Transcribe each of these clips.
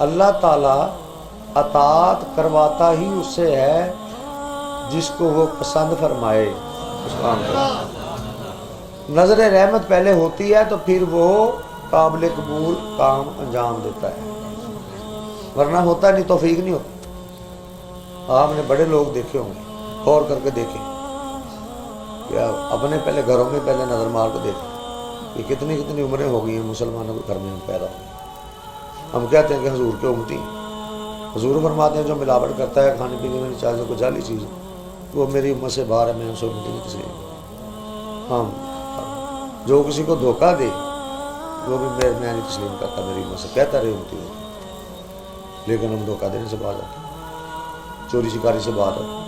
اللہ تعالیٰ اطاعت کرواتا ہی اس سے ہے جس کو وہ پسند فرمائے اس کام کو۔ نظر رحمت پہلے ہوتی ہے تو پھر وہ قابل قبول کام انجام دیتا ہے، ورنہ ہوتا نہیں، توفیق نہیں ہوتا۔ آپ نے بڑے لوگ دیکھے ہوں گے، غور کر کے دیکھیں کہ اپنے پہلے گھروں میں پہلے نظر مار کے دیکھیں کہ کتنی کتنی عمریں ہو گئی ہیں مسلمانوں کے گھر میں ہم پیدا ہو گئے۔ ہم کہتے ہیں کہ حضور کے امتی، حضور فرماتے ہیں جو ملاوٹ کرتا ہے کھانے پینے میں چاہے کوئی جعلی چیز وہ میری امت سے باہر ہے، میں اسے امتی نہیں تسلیم۔ ہم جو کسی کو دھوکہ دے وہ بھی میں نہیں تسلیم کرتا، میری امت سے کہتا رہے امتی ہو، لیکن ہم دھوکہ دینے سے باز آتے ہیں، چوری چکاری سے باز آتے ہیں،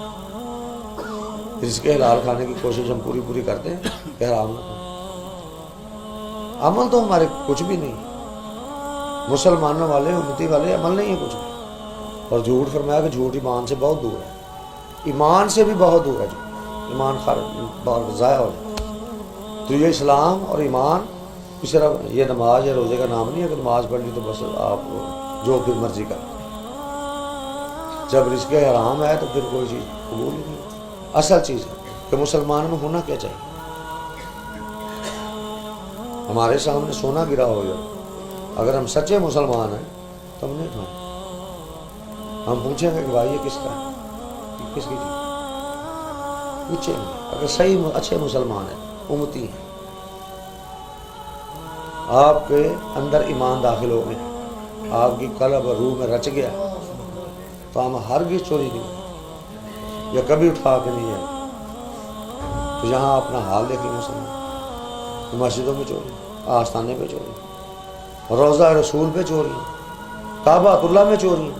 اس کے حلال کھانے کی کوشش ہم پوری کرتے ہیں کہ حرام نہ کھائیں۔ عمل تو ہمارے کچھ بھی نہیں، مسلمانوں والے امتی والے عمل نہیں ہے کچھ بھی۔ اور جھوٹ فرمایا کہ جھوٹ ایمان سے بہت دور ہے، ایمان سے بھی بہت دور ہے، جو ایمان بہت ضائع ہو جائے۔ تو یہ اسلام اور ایمان صرف یہ نماز یا روزے کا نام نہیں ہے کہ نماز پڑھ لی تو بس آپ جو پھر مرضی کریں۔ جب رزق حرام ہے تو پھر کوئی چیز قبول ہی نہیں ہوتی۔ اصل چیز ہے کہ مسلمان میں ہونا کیا چاہیے۔ ہمارے سامنے سونا گرا ہو گیا، اگر ہم سچے مسلمان ہیں تو ہم نہیں کھائیں، ہم پوچھیں گے کہ بھائی یہ کس کا ہے، یہ کس کی چیز، پوچھیں گے۔ اگر صحیح اچھے مسلمان ہیں، امتی ہیں، آپ کے اندر ایمان داخل ہو گیا، آپ کی قلب اور روح میں رچ گیا، تو ہم ہرگز چوری نہیں کریں یا کبھی اٹھا کے نہیں جائیں۔ تو یہاں اپنا حال دیکھیں مسلمان، مسجدوں میں چوری، آستانے پہ چوری، روضہ رسول پہ چوری، کعبہ اللہ میں چوری،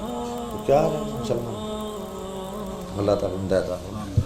تو کیا ہے مسلمان؟ اللہ تعالیٰ ہدایت عطا فرمائے۔